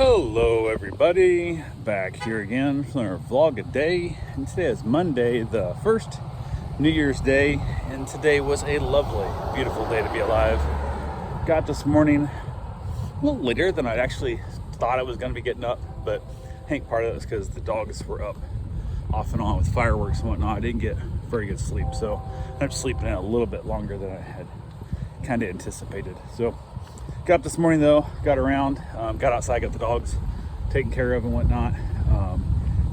Hello everybody, back here again for our vlog a day, and today is Monday, the 1st, New Year's Day, and today was a lovely, beautiful day to be alive. Got this morning a little later than I actually thought I was going to be getting up, but I think part of that was because the dogs were up off and on with fireworks and whatnot. I didn't get very good sleep, so I'm sleeping in a little bit longer than I had kind of anticipated. So got up this morning though, got around, got outside, got the dogs taken care of and whatnot.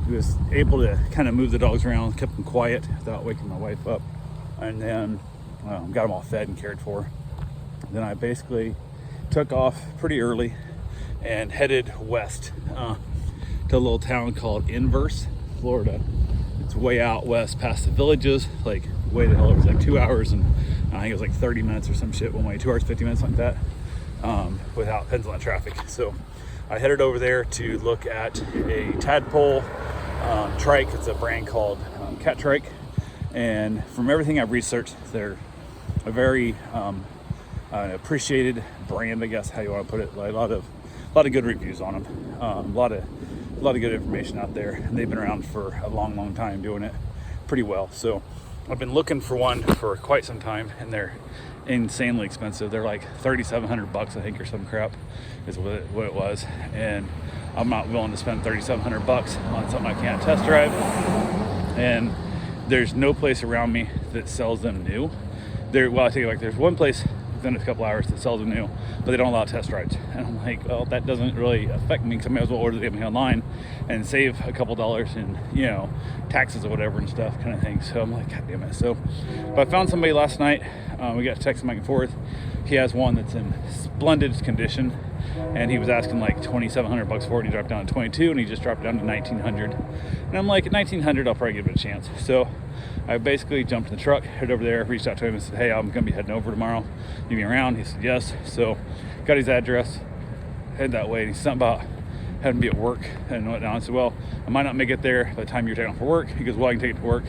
He was able to kind of move the dogs around, kept them quiet without waking my wife up, and then got them all fed and cared for. Then I basically took off pretty early and headed west to a little town called Inverse, Florida. It's way out west past the villages, like way the hell, it was like 2 hours and I think it was like 30 minutes or some shit one way, 2 hours, 50 minutes like that. Without Pennsylvania traffic. So I headed over there to look at a tadpole trike. It's a brand called Cat Trike, and from everything I've researched, they're a very appreciated brand, I guess how you want to put it. Like a lot of good reviews on them, a lot of good information out there, and they've been around for a long time doing it pretty well. So I've been looking for one for quite some time, and they're insanely expensive. They're like $3,700 I think, or some crap is what it was, and I'm not willing to spend $3,700 on something I can't test drive. And there's no place around me that sells them new. I think like there's one place within a couple hours that sells them new, but they don't allow test drives. And I'm like, well, that doesn't really affect me, because I may as well order them online and save a couple dollars in, taxes or whatever and stuff kind of thing. So I'm like, God damn it. So, but I found somebody last night. We got texting back and forth. He has one that's in splendid condition, and he was asking like $2,700 for it. He dropped down to 22, and he just dropped down to 1,900. And I'm like, at 1,900, I'll probably give it a chance. So I basically jumped in the truck, headed over there, reached out to him and said, hey, I'm gonna be heading over tomorrow. You be around? He said yes. So got his address, headed that way. And he's something about having to be at work and whatnot. I said, well, I might not make it there by the time you're taking off for work. He goes, well, I can take it to work,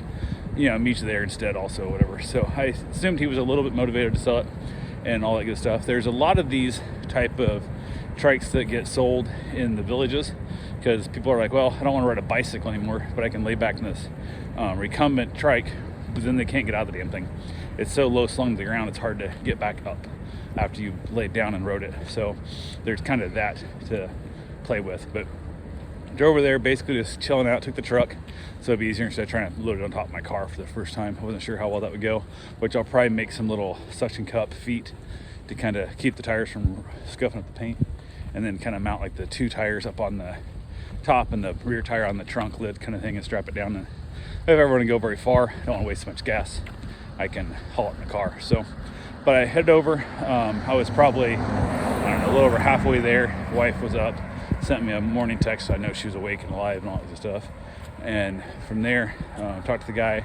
meet you there instead also, whatever. So I assumed he was a little bit motivated to sell it and all that good stuff. There's a lot of these type of trikes that get sold in the villages, because people are like, well, I don't want to ride a bicycle anymore, but I can lay back in this recumbent trike, but then they can't get out of the damn thing. It's so low slung to the ground, it's hard to get back up after you laid down and rode it. So there's kind of that to play with. But drove over there, basically just chilling out, took the truck so it'd be easier instead of trying to load it on top of my car for the first time. I wasn't sure how well that would go, which I'll probably make some little suction cup feet to kind of keep the tires from scuffing up the paint, and then kind of mount like the two tires up on the top and the rear tire on the trunk lid kind of thing, and strap it down. And if I ever want to go very far, I don't want to waste so much gas, I can haul it in the car. So, but I headed over. I was probably, a little over halfway there. Wife was up, sent me a morning text so I know she was awake and alive and all that good stuff. And from there, talked to the guy,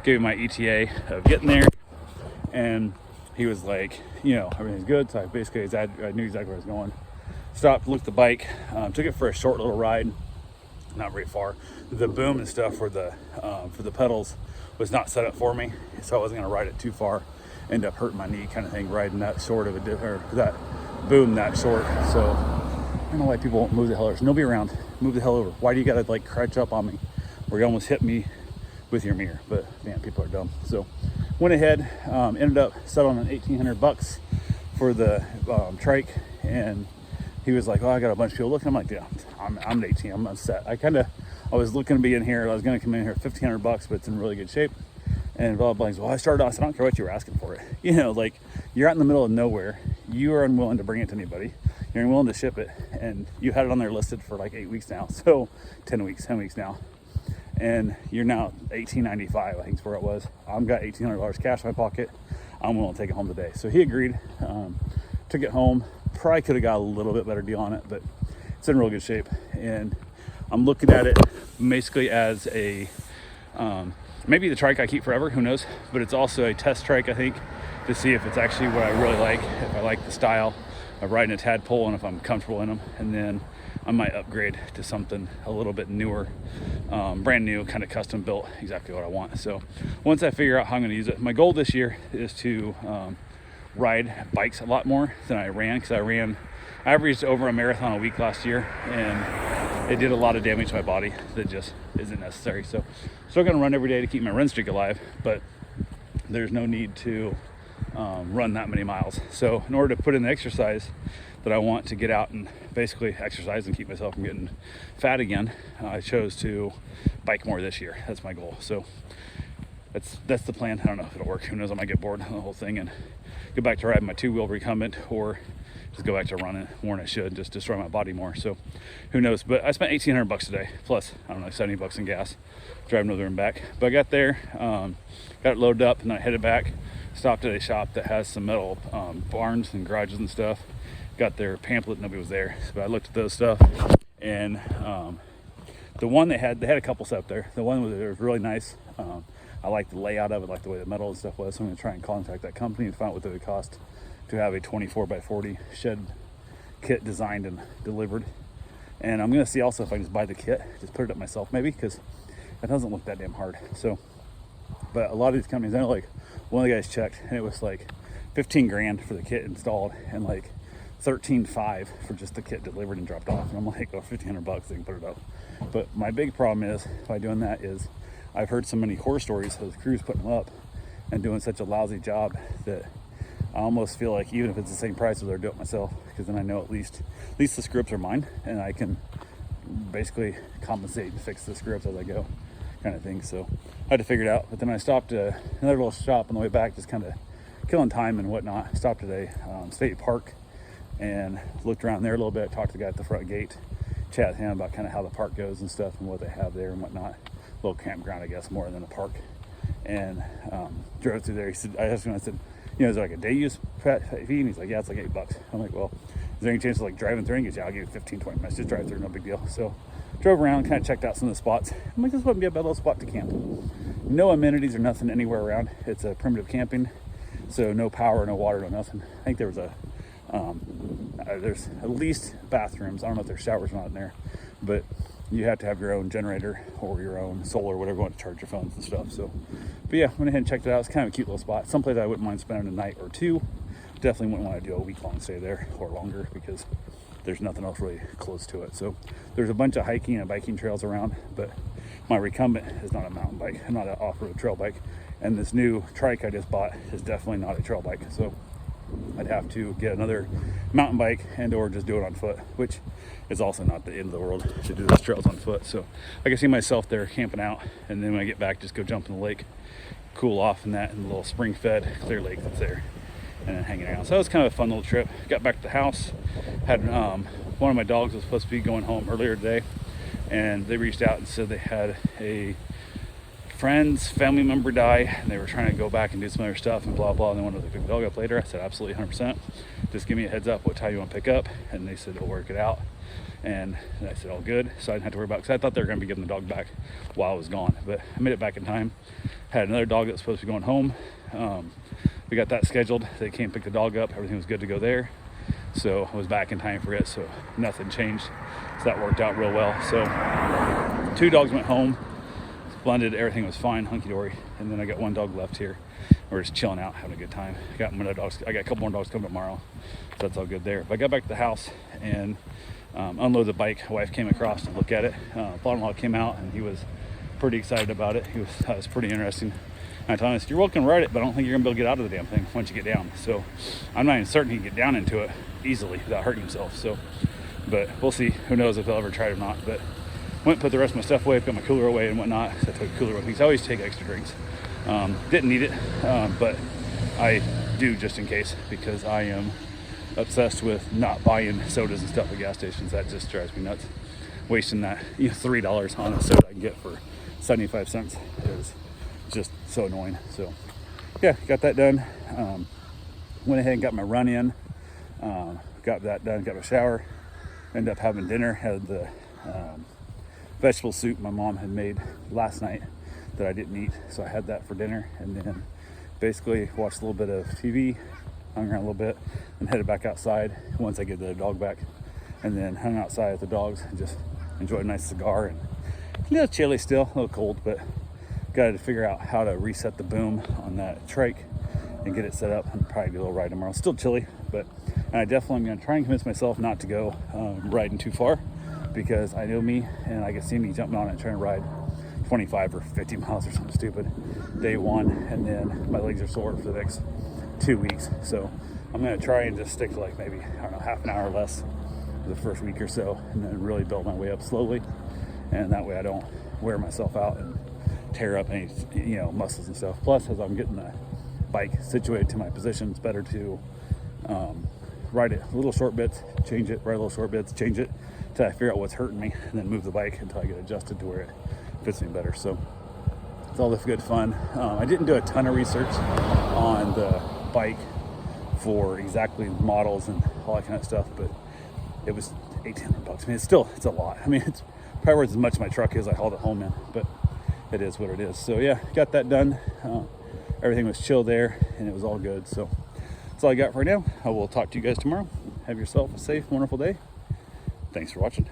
gave him my ETA of getting there, and he was like, everything's good. So I basically, I knew exactly where I was going. Stopped, looked at the bike, took it for a short little ride, not very far. The boom and stuff for the pedals was not set up for me, so I wasn't gonna ride it too far. End up hurting my knee kind of thing, riding that short of that boom that short. So I don't know why people won't move the hell over. There's nobody around. Move the hell over. Why do you gotta like crouch up on me where you almost hit me with your mirror? But man, people are dumb. So went ahead, ended up settling on $1,800 for the trike, and he was like, oh, I got a bunch of people looking. I'm like, yeah, I'm 18, I'm set. I was looking to be in here. I was gonna come in here $1,500, but it's in really good shape. And blah, blah, blah. Well, I started off, so I don't care what you were asking for it. Like you're out in the middle of nowhere. You are unwilling to bring it to anybody. You're unwilling to ship it. And you had it on there listed for like 8 weeks now. So 10 weeks now. And you're now $1,895, I think is where it was. I've got $1,800 cash in my pocket. I'm willing to take it home today. So he agreed, took it home. Probably could have got a little bit better deal on it, but it's in real good shape. And I'm looking at it basically as a, maybe the trike I keep forever, who knows? But it's also a test trike, I think, to see if it's actually what I really like, if I like the style of riding a tadpole and if I'm comfortable in them. And then I might upgrade to something a little bit newer, brand new, kind of custom built, exactly what I want. So once I figure out how I'm going to use it, my goal this year is to ride bikes a lot more than I ran, because I ran I averaged over a marathon a week last year, and it did a lot of damage to my body that just isn't necessary. So still gonna run every day to keep my run streak alive, but there's no need to run that many miles. So in order to put in the exercise that I want to get out and basically exercise and keep myself from getting fat again, I chose to bike more this year. That's my goal. So that's the plan. I don't know if it'll work. Who knows? I might get bored of the whole thing and go back to riding my two-wheel recumbent, or just go back to running more than I should, just destroy my body more. So who knows? But I spent $1,800 today, plus I don't know, $70 in gas, driving over and back. But I got there, got it loaded up, and then I headed back. Stopped at a shop that has some metal barns and garages and stuff. Got their pamphlet, nobody was there, but I looked at those stuff, and the one they had a couple set up there. The one was really nice. I like the layout of it, like the way the metal and stuff was. So I'm gonna try and contact that company and find out what it would cost to have a 24x40 shed kit designed and delivered. And I'm gonna see also if I can just buy the kit, just put it up myself maybe, because it doesn't look that damn hard. So, but a lot of these companies, I know, like one of the guys checked and it was like 15 grand for the kit installed and like 13.5 for just the kit delivered and dropped off. And I'm like, oh, $1,500, they can put it up. But my big problem is by doing that is I've heard so many horror stories of the crews putting them up and doing such a lousy job that I almost feel like even if it's the same price, I'd rather do it myself, because then I know at least the scripts are mine and I can basically compensate and fix the scripts as I go, kind of thing. So I had to figure it out. But then I stopped at another little shop on the way back, just kind of killing time and whatnot. Stopped at a state park and looked around there a little bit, talked to the guy at the front gate, chat with him about kind of how the park goes and stuff and what they have there and whatnot. Little campground, I guess, more than a park. And drove through there. He said, I asked him, I said, you know, is there like a day use fee? And he's like, yeah, it's like $8. I'm like, well, is there any chance of like driving through? And he goes, yeah, I'll give you 15, 20 minutes. Just drive through, no big deal. So drove around, kind of checked out some of the spots. I'm like, this wouldn't be a bad little spot to camp. No amenities or nothing anywhere around. It's a primitive camping, so no power, no water, no nothing. I think there was there's at least bathrooms. I don't know if there's showers or not in there, but you have to have your own generator or your own solar, whatever you want to charge your phones and stuff. So, but yeah, went ahead and checked it out. It's kind of a cute little spot. Someplace I wouldn't mind spending a night or two. Definitely wouldn't want to do a week-long stay there or longer, because there's nothing else really close to it. So there's a bunch of hiking and biking trails around, but my recumbent is not a mountain bike, not an off-road trail bike. And this new trike I just bought is definitely not a trail bike. So I'd have to get another mountain bike and or just do it on foot, which is also not the end of the world to do those trails on foot. So I can see myself there camping out, and then when I get back, just go jump in the lake, cool off in that, in the little spring-fed clear lake that's there, and then hanging out. So that was kind of a fun little trip. Got back to the house, had one of my dogs was supposed to be going home earlier today, and they reached out and said they had a friend's family member die, and they were trying to go back and do some other stuff and blah blah, and they wanted to pick the dog up later. I said absolutely 100%, just give me a heads up what time you want to pick up. And they said they'll work it out, and I said all good. So I didn't have to worry about it, because I thought they were going to be giving the dog back while I was gone, but I made it back in time. Had another dog that was supposed to be going home. We got that scheduled. They came pick the dog up, everything was good to go there, so I was back in time for it, so nothing changed. So that worked out real well. So 2 dogs went home, blended, everything was fine, hunky-dory. And then I got 1 dog left here. We're just chilling out, having a good time. I got a couple more dogs coming tomorrow, so that's all good there. But I got back to the house and unloaded the bike. Wife came across to look at it. Father-in-law came out, and he was pretty excited about it. It was pretty interesting. And I told him, I said, you're welcome to ride it, but I don't think you're gonna be able to get out of the damn thing once you get down. So I'm not even certain he can get down into it easily without hurting himself. So, but we'll see. Who knows if he'll ever try it or not. But went and put the rest of my stuff away, put my cooler away and whatnot. So I took a cooler with me, because I always take extra drinks. Didn't need it, but I do just in case, because I am obsessed with not buying sodas and stuff at gas stations. That just drives me nuts. Wasting that $3 on a soda I can get for 75 cents is just so annoying. So yeah, got that done. Went ahead and got my run in. Got that done, got my shower. Ended up having dinner. Had the vegetable soup my mom had made last night that I didn't eat, so I had that for dinner, and then basically watched a little bit of TV, hung around a little bit, and headed back outside once I get the dog back, and then hung outside with the dogs and just enjoyed a nice cigar. And a little chilly still, a little cold, but got to figure out how to reset the boom on that trike and get it set up, and probably do a little ride tomorrow. Still chilly, but And I definitely am going to try and convince myself not to go riding too far, because I know me, and I can see me jumping on it and trying to ride 25 or 50 miles or something stupid day one, and then my legs are sore for the next 2 weeks. So I'm going to try and just stick to like maybe, I don't know, half an hour or less for the first week or so, and then really build my way up slowly. And that way I don't wear myself out and tear up any, muscles and stuff. Plus, as I'm getting the bike situated to my position, it's better to ride it little short bits, change it, ride little short bits, change it, until I figure out what's hurting me, and then move the bike until I get adjusted to where it fits me better. So it's all this good fun. I didn't do a ton of research on the bike for exactly models and all that kind of stuff, but it was $1,800. I mean, it's a lot. I mean, it's probably worth as much as my truck is. I hauled it home in, but it is what it is. So yeah, got that done. Everything was chill there, and it was all good. So that's all I got for now. I will talk to you guys tomorrow. Have yourself a safe, wonderful day. Thanks for watching.